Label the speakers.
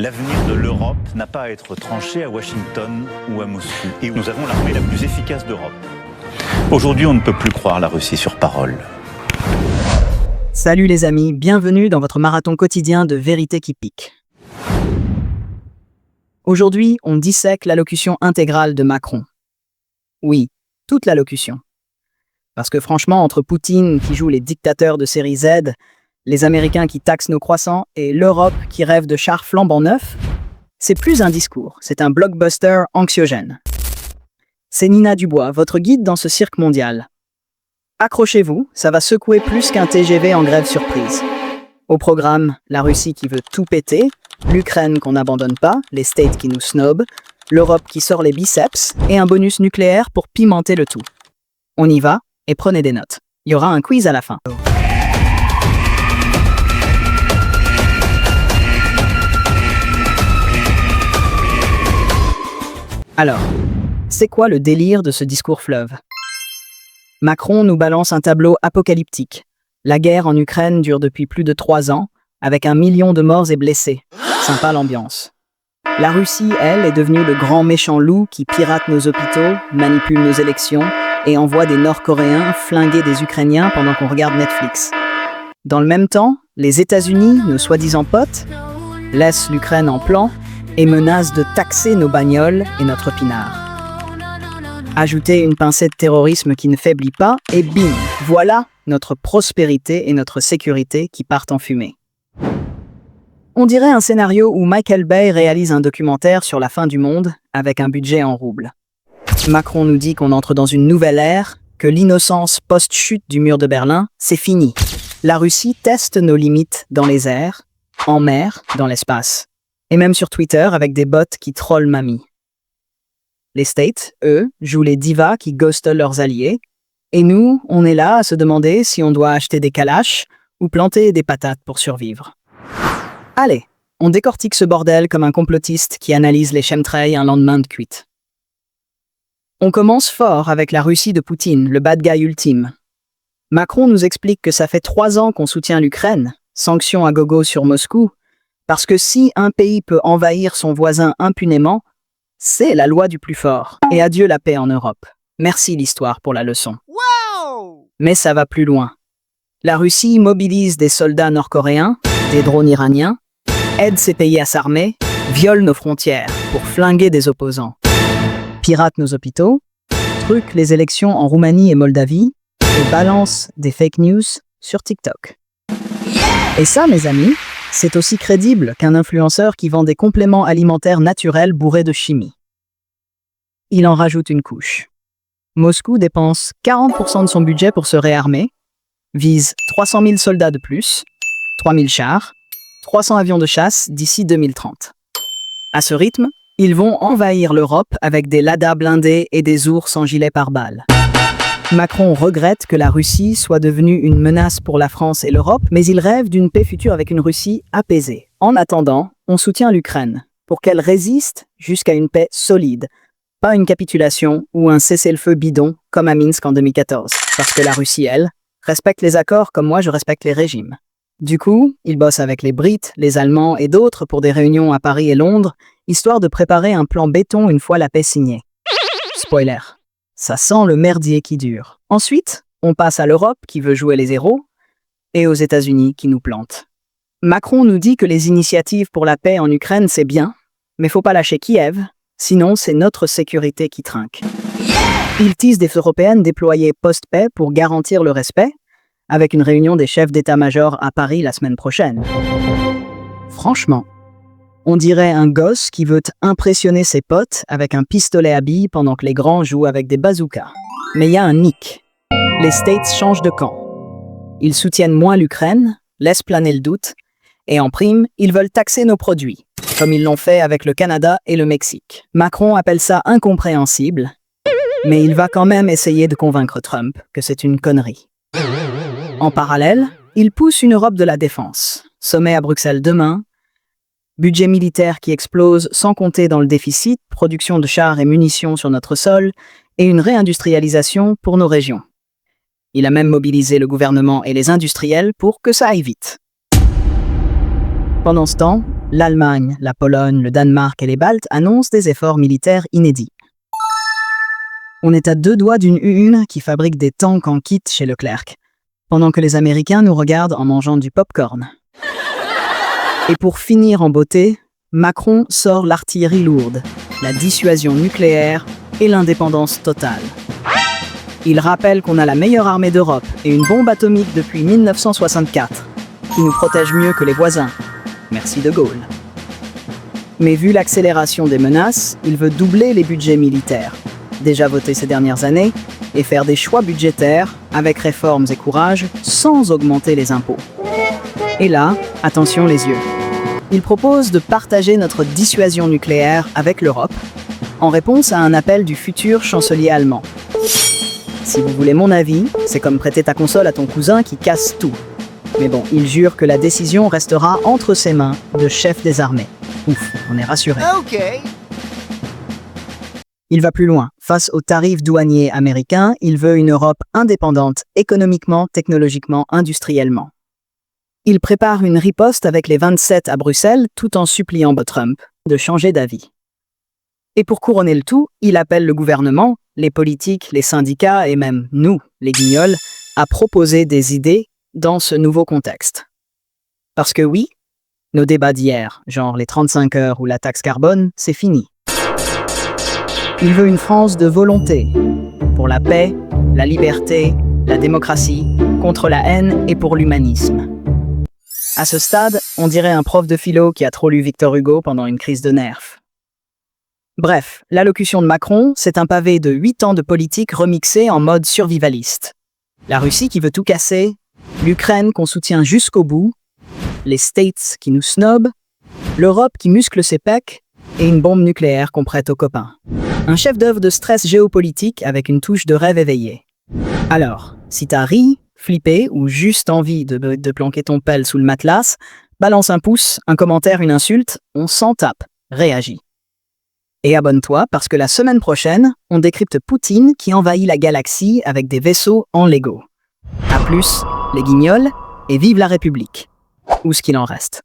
Speaker 1: L'avenir de l'Europe n'a pas à être tranché à Washington ou à Moscou. Et nous avons l'armée la plus efficace d'Europe. Aujourd'hui, on ne peut plus croire la Russie sur parole.
Speaker 2: Salut les amis, bienvenue dans votre marathon quotidien de vérité qui pique. Aujourd'hui, on dissèque l'allocution intégrale de Macron. Oui, toute l'allocution. Parce que franchement, entre Poutine qui joue les dictateurs de série Z, les Américains qui taxent nos croissants et l'Europe qui rêve de chars flambant neufs, c'est plus un discours, c'est un blockbuster anxiogène. C'est Nina Dubois, votre guide dans ce cirque mondial. Accrochez-vous, ça va secouer plus qu'un TGV en grève surprise. Au programme, la Russie qui veut tout péter, l'Ukraine qu'on n'abandonne pas, les States qui nous snobent, l'Europe qui sort les biceps et un bonus nucléaire pour pimenter le tout. On y va et prenez des notes. Il y aura un quiz à la fin. Alors, c'est quoi le délire de ce discours fleuve? Macron nous balance un tableau apocalyptique. La guerre en Ukraine dure depuis plus de 3 ans, avec 1 million de morts et blessés. Sympa l'ambiance. La Russie, elle, est devenue le grand méchant loup qui pirate nos hôpitaux, manipule nos élections et envoie des Nord-Coréens flinguer des Ukrainiens pendant qu'on regarde Netflix. Dans le même temps, les États-Unis, nos soi-disant potes, laissent l'Ukraine en plan et menacent de taxer nos bagnoles et notre pinard. Ajoutez une pincée de terrorisme qui ne faiblit pas et bim, voilà notre prospérité et notre sécurité qui partent en fumée. On dirait un scénario où Michael Bay réalise un documentaire sur la fin du monde avec un budget en roubles. Macron nous dit qu'on entre dans une nouvelle ère, que l'innocence post-chute du mur de Berlin, c'est fini. La Russie teste nos limites dans les airs, en mer, dans l'espace. Et même sur Twitter avec des bots qui trollent mamie. Les States, eux, jouent les divas qui ghostent leurs alliés. Et nous, on est là à se demander si on doit acheter des kalash ou planter des patates pour survivre. Allez, on décortique ce bordel comme un complotiste qui analyse les chemtrails un lendemain de cuite. On commence fort avec la Russie de Poutine, le bad guy ultime. Macron nous explique que ça fait 3 ans qu'on soutient l'Ukraine, sanctions à gogo sur Moscou, parce que si un pays peut envahir son voisin impunément, c'est la loi du plus fort. Et adieu la paix en Europe. Merci l'histoire pour la leçon. Wow! Mais ça va plus loin. La Russie mobilise des soldats nord-coréens, des drones iraniens, aide ses pays à s'armer, viole nos frontières pour flinguer des opposants, pirate nos hôpitaux, truque les élections en Roumanie et Moldavie et balance des fake news sur TikTok. Et ça, mes amis, c'est aussi crédible qu'un influenceur qui vend des compléments alimentaires naturels bourrés de chimie. Il en rajoute une couche. Moscou dépense 40% de son budget pour se réarmer, vise 300 000 soldats de plus, 3 000 chars, 300 avions de chasse d'ici 2030. À ce rythme, ils vont envahir l'Europe avec des Lada blindés et des ours en gilet pare-balles. Macron regrette que la Russie soit devenue une menace pour la France et l'Europe, mais il rêve d'une paix future avec une Russie apaisée. En attendant, on soutient l'Ukraine pour qu'elle résiste jusqu'à une paix solide, pas une capitulation ou un cessez-le-feu bidon comme à Minsk en 2014. Parce que la Russie, elle, respecte les accords comme moi je respecte les régimes. Du coup, il bosse avec les Brits, les Allemands et d'autres pour des réunions à Paris et Londres, histoire de préparer un plan béton une fois la paix signée. Spoiler. Ça sent le merdier qui dure. Ensuite, on passe à l'Europe qui veut jouer les héros et aux États-Unis qui nous plantent. Macron nous dit que les initiatives pour la paix en Ukraine, c'est bien, mais faut pas lâcher Kiev, sinon c'est notre sécurité qui trinque. Il tease des Européennes déployées post-paix pour garantir le respect, avec une réunion des chefs d'état-major à Paris la semaine prochaine. Franchement, on dirait un gosse qui veut impressionner ses potes avec un pistolet à billes pendant que les grands jouent avec des bazookas. Mais il y a un hic. Les States changent de camp. Ils soutiennent moins l'Ukraine, laissent planer le doute, et en prime, ils veulent taxer nos produits, comme ils l'ont fait avec le Canada et le Mexique. Macron appelle ça incompréhensible, mais il va quand même essayer de convaincre Trump que c'est une connerie. En parallèle, il pousse une Europe de la défense. Sommet à Bruxelles demain, budget militaire qui explose sans compter dans le déficit, production de chars et munitions sur notre sol et une réindustrialisation pour nos régions. Il a même mobilisé le gouvernement et les industriels pour que ça aille vite. Pendant ce temps, l'Allemagne, la Pologne, le Danemark et les Baltes annoncent des efforts militaires inédits. On est à 2 doigts d'une U1 qui fabrique des tanks en kit chez Leclerc, pendant que les Américains nous regardent en mangeant du popcorn. Et pour finir en beauté, Macron sort l'artillerie lourde, la dissuasion nucléaire et l'indépendance totale. Il rappelle qu'on a la meilleure armée d'Europe et une bombe atomique depuis 1964, qui nous protège mieux que les voisins. Merci de Gaulle. Mais vu l'accélération des menaces, il veut doubler les budgets militaires, déjà votés ces dernières années, et faire des choix budgétaires avec réformes et courage sans augmenter les impôts. Et là, attention les yeux. Il propose de partager notre dissuasion nucléaire avec l'Europe, en réponse à un appel du futur chancelier allemand. Si vous voulez mon avis, c'est comme prêter ta console à ton cousin qui casse tout. Mais bon, il jure que la décision restera entre ses mains de chef des armées. Ouf, on est rassuré.
Speaker 3: Okay.
Speaker 2: Il va plus loin. Face aux tarifs douaniers américains, il veut une Europe indépendante économiquement, technologiquement, industriellement. Il prépare une riposte avec les 27 à Bruxelles tout en suppliant Trump de changer d'avis. Et pour couronner le tout, il appelle le gouvernement, les politiques, les syndicats et même nous, les guignols, à proposer des idées dans ce nouveau contexte. Parce que oui, nos débats d'hier, genre les 35 heures ou la taxe carbone, c'est fini. Il veut une France de volonté, pour la paix, la liberté, la démocratie, contre la haine et pour l'humanisme. À ce stade, on dirait un prof de philo qui a trop lu Victor Hugo pendant une crise de nerfs. Bref, l'allocution de Macron, c'est un pavé de 8 ans de politique remixé en mode survivaliste. La Russie qui veut tout casser, l'Ukraine qu'on soutient jusqu'au bout, les States qui nous snobent, l'Europe qui muscle ses pecs et une bombe nucléaire qu'on prête aux copains. Un chef-d'œuvre de stress géopolitique avec une touche de rêve éveillé. Alors, si t'as ri, flippé ou juste envie de planquer ton pelle sous le matelas, balance un pouce, un commentaire, une insulte, on s'en tape, réagis. Et abonne-toi parce que la semaine prochaine, on décrypte Poutine qui envahit la galaxie avec des vaisseaux en Lego. A plus, les guignols, et vive la République. Ou ce qu'il en reste.